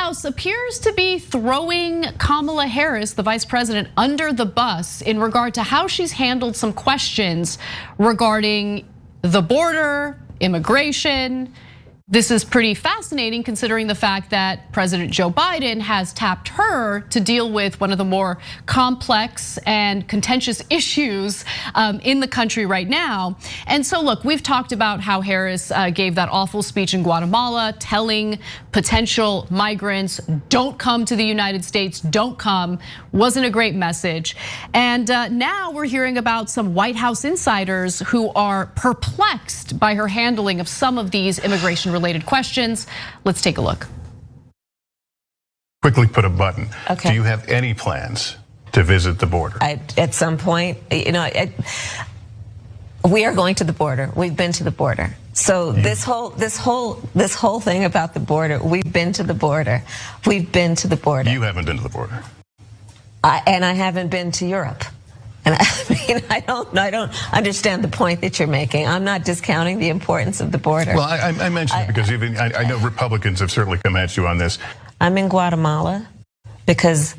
House appears to be throwing Kamala Harris, the vice president, under the bus in regard to how she's handled some questions regarding the border, immigration. This is pretty fascinating considering the fact that President Joe Biden has tapped her to deal with one of the more complex and contentious issues in the country right now. And so look, we've talked about how Harris gave that awful speech in Guatemala telling potential migrants, don't come to the United States, don't come. Wasn't a great message. And now we're hearing about some White House insiders who are perplexed by her handling of some of these immigration-related questions. Let's take a look. Quickly put a button. Okay. Do you have any plans to visit the border? At some point, we are going to the border. We've been to the border. So this whole thing about the border, we've been to the border. We've been to the border. You haven't been to the border. And I haven't been to Europe. And I don't understand the point that you're making. I'm not discounting the importance of the border. Well, I mentioned it because even I know Republicans have certainly come at you on this. I'm in Guatemala because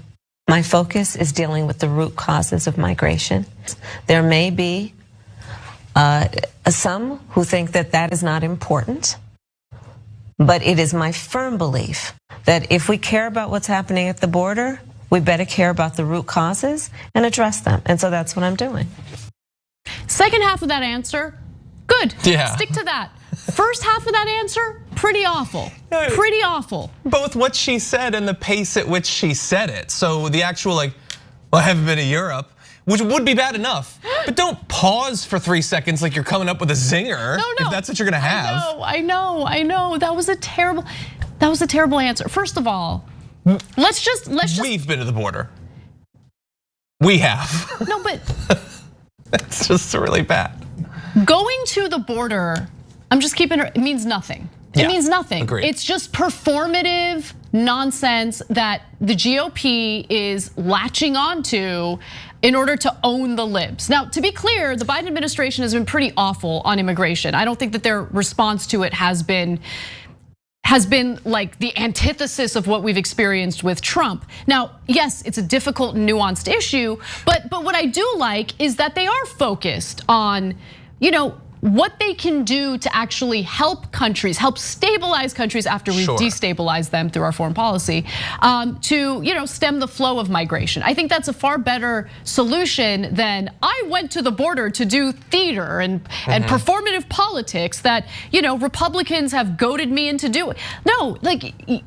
my focus is dealing with the root causes of migration. There may be some who think that that is not important, but it is my firm belief that if we care about what's happening at the border, we better care about the root causes and address them. And so that's what I'm doing. Second half of that answer, good. Yeah. Stick to that. First half of that answer, pretty awful. Pretty awful. Both what she said and the pace at which she said it. So the actual well, I haven't been to Europe, which would be bad enough. But don't pause for 3 seconds like you're coming up with a zinger. No. If that's what you're gonna have. I know. That was a terrible answer. First of all, let's just. We've been to the border. We have. No, but that's just really bad. Going to the border, I'm just keeping it means nothing. It means nothing. Agreed. It's just performative nonsense that the GOP is latching onto in order to own the libs. Now, to be clear, the Biden administration has been pretty awful on immigration. I don't think that their response to it has been like the antithesis of what we've experienced with Trump. Now, yes, it's a difficult, nuanced issue, but what I do like is that they are focused on, what they can do to actually help countries, help stabilize countries after we destabilize them through our foreign policy, to stem the flow of migration. I think that's a far better solution than I went to the border to do theater and performative politics that Republicans have goaded me into doing. No, the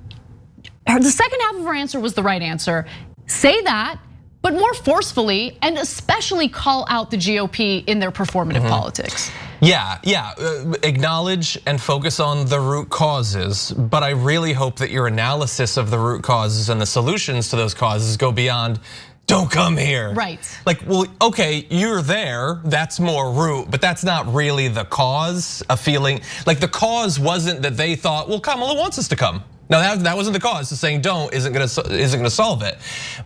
second half of her answer was the right answer. Say that, but more forcefully, and especially call out the GOP in their performative politics. Yeah, acknowledge and focus on the root causes, but I really hope that your analysis of the root causes and the solutions to those causes go beyond, don't come here. Right. Well, okay, you're there, that's more root, but that's not really the cause, a feeling. The cause wasn't that they thought, well, Kamala wants us to come. No, that wasn't the cause. So saying don't isn't gonna solve it.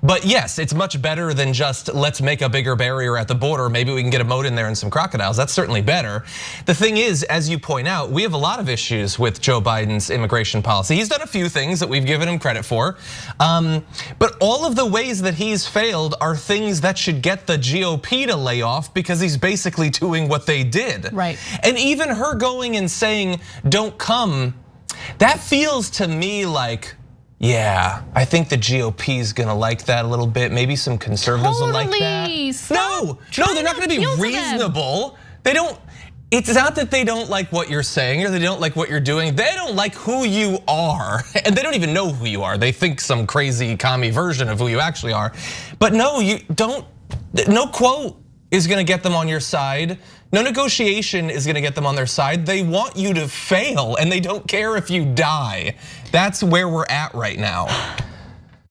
But yes, it's much better than just let's make a bigger barrier at the border. Maybe we can get a moat in there and some crocodiles. That's certainly better. The thing is, as you point out, we have a lot of issues with Joe Biden's immigration policy. He's done a few things that we've given him credit for. But all of the ways that he's failed are things that should get the GOP to lay off because he's basically doing what they did. Right. And even her going and saying, don't come, that feels to me like, yeah, I think the GOP is gonna like that a little bit. Maybe some conservatives will like that. No, they're not gonna be reasonable. They don't. It's not that they don't like what you're saying or they don't like what you're doing. They don't like who you are, and they don't even know who you are. They think some crazy commie version of who you actually are. But no, you don't. No quote is gonna get them on your side. No negotiation is gonna get them on their side. They want you to fail and they don't care if you die. That's where we're at right now.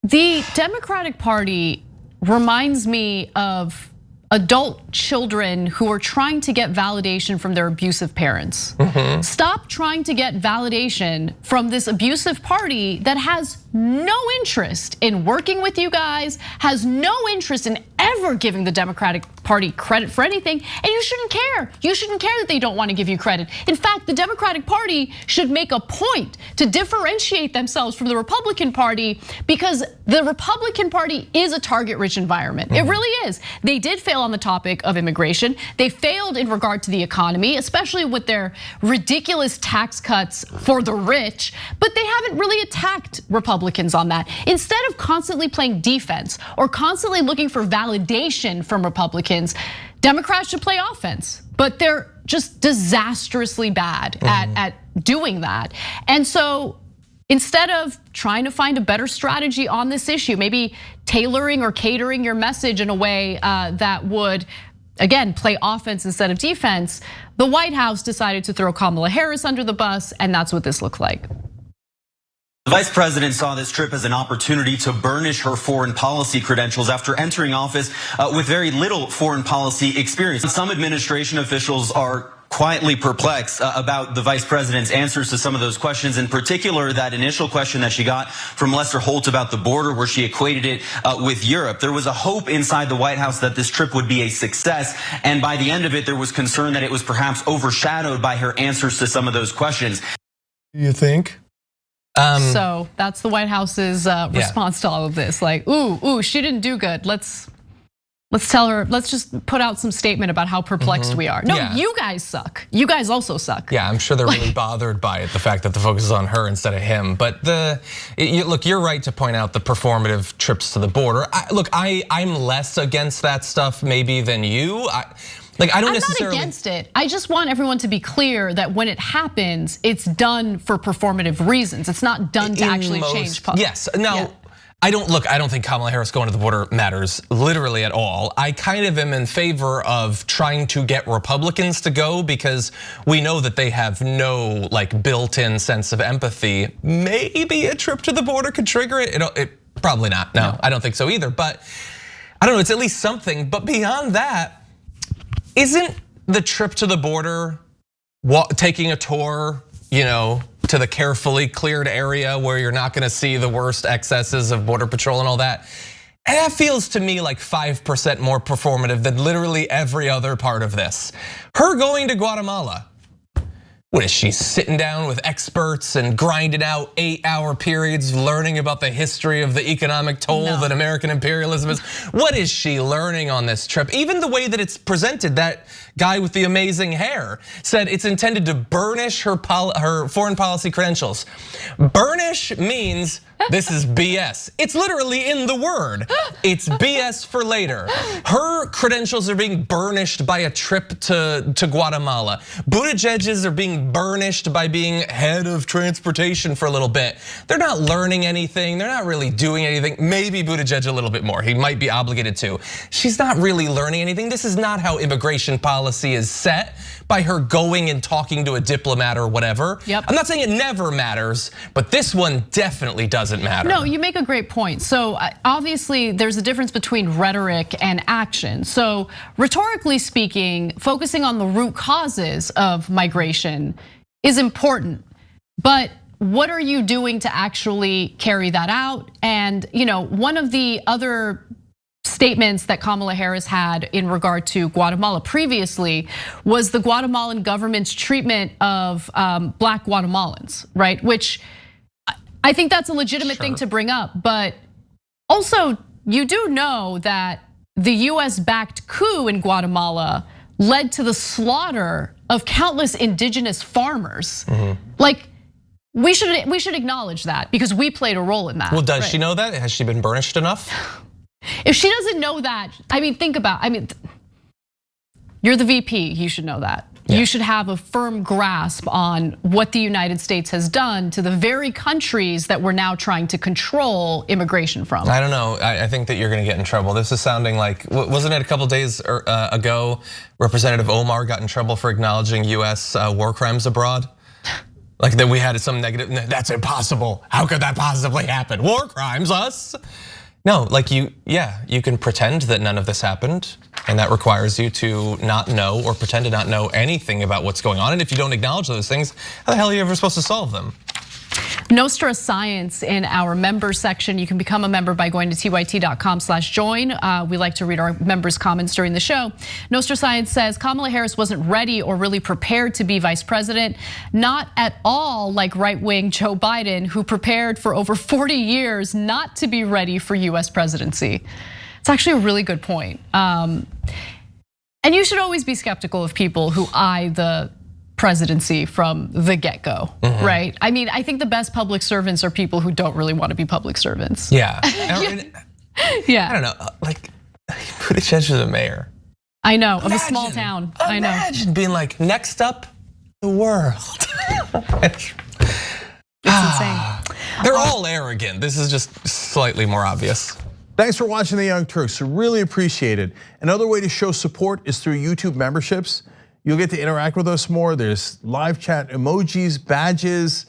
The Democratic Party reminds me of adult children who are trying to get validation from their abusive parents. Stop trying to get validation from this abusive party that has no interest in working with you guys, has no interest in ever giving the Democratic Party credit for anything, and you shouldn't care. You shouldn't care that they don't want to give you credit. In fact, the Democratic Party should make a point to differentiate themselves from the Republican Party, because the Republican Party is a target-rich environment. It really is. They did fail on the topic of immigration. They failed in regard to the economy, especially with their ridiculous tax cuts for the rich, but they haven't really attacked Republicans on that. Instead of constantly playing defense or constantly looking for validation from Republicans, Democrats should play offense, but they're just disastrously bad at doing that. And so instead of trying to find a better strategy on this issue, maybe tailoring or catering your message in a way that would, again, play offense instead of defense, the White House decided to throw Kamala Harris under the bus, and that's what this looked like. The vice president saw this trip as an opportunity to burnish her foreign policy credentials after entering office with very little foreign policy experience. Some administration officials are quietly perplexed about the vice president's answers to some of those questions, in particular that initial question that she got from Lester Holt about the border, where she equated it with Europe. There was a hope inside the White House that this trip would be a success, and by the end of it, there was concern that it was perhaps overshadowed by her answers to some of those questions. You think? So that's the White House's response to all of this. Like, ooh, she didn't do good. Let's tell her, let's just put out some statement about how perplexed we are. No, you guys suck. You guys also suck. Yeah, I'm sure they're really bothered by it, the fact that the focus is on her instead of him. But look, you're right to point out the performative trips to the border. I'm less against that stuff maybe than you. I'm not against it. I just want everyone to be clear that when it happens, it's done for performative reasons. It's not done to actually change policy. Yes, now, I don't think Kamala Harris going to the border matters literally at all. I kind of am in favor of trying to get Republicans to go, because we know that they have no built-in sense of empathy. Maybe a trip to the border could trigger it. Probably not. No, I don't think so either. But I don't know, it's at least something. But beyond that, isn't the trip to the border, taking a tour, to the carefully cleared area where you're not gonna see the worst excesses of Border Patrol and all that, and that feels to me like 5% more performative than literally every other part of this. Her going to Guatemala, what is she sitting down with experts and grinding out 8-hour periods, learning about the history of the economic toll that American imperialism is? What is she learning on this trip? Even the way that it's presented, that guy with the amazing hair said it's intended to burnish her foreign policy credentials. Burnish means this is BS. It's literally in the word. It's BS for later. Her credentials are being burnished by a trip to Guatemala. Buttigieg's are being burnished by being head of transportation for a little bit. They're not learning anything. They're not really doing anything. Maybe Buttigieg a little bit more. He might be obligated to. She's not really learning anything. This is not how immigration policy is set, by her going and talking to a diplomat or whatever. I'm not saying it never matters, but this one definitely doesn't matter. No, you make a great point. So obviously there's a difference between rhetoric and action. So rhetorically speaking, focusing on the root causes of migration is important, but what are you doing to actually carry that out? And one of the other statements that Kamala Harris had in regard to Guatemala previously was the Guatemalan government's treatment of Black Guatemalans, right? Which I think that's a legitimate thing to bring up, but also you do know that the US-backed coup in Guatemala led to the slaughter of countless indigenous farmers. We should acknowledge that, because we played a role in that. Well, does she know that? Has she been burnished enough? If she doesn't know that, think about, you're the VP, you should know that. You should have a firm grasp on what the United States has done to the very countries that we're now trying to control immigration from. I don't know, I think that you're gonna get in trouble. This is sounding like, wasn't it a couple days ago, Representative Omar got in trouble for acknowledging US war crimes abroad? Like that we had some negative, that's impossible. How could that possibly happen? War crimes, us? No, you can pretend that none of this happened, and that requires you to not know or pretend to not know anything about what's going on. And if you don't acknowledge those things, how the hell are you ever supposed to solve them? Nostra Science in our members section. You can become a member by going to tyt.com/join. We like to read our members' comments during the show. Nostra Science says Kamala Harris wasn't ready or really prepared to be vice president. Not at all like right-wing Joe Biden, who prepared for over 40 years not to be ready for US presidency. It's actually a really good point. And you should always be skeptical of people who eye the presidency from the get-go, right? I mean, I think the best public servants are people who don't really want to be public servants. Yeah. Yeah. I don't know, like Buttigieg is the mayor. I know, of a small town. I know. Imagine being like, next up, the world. It's insane. They're all arrogant. This is just slightly more obvious. Thanks for watching The Young Turks, really appreciate it. Another way to show support is through YouTube memberships. You'll get to interact with us more. There's live chat emojis, badges.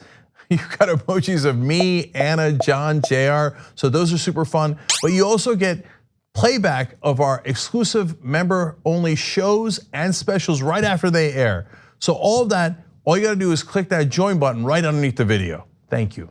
You've got emojis of me, Anna, John, JR. So those are super fun. But you also get playback of our exclusive member-only shows and specials right after they air. So all of that, all you gotta do is click that join button right underneath the video. Thank you.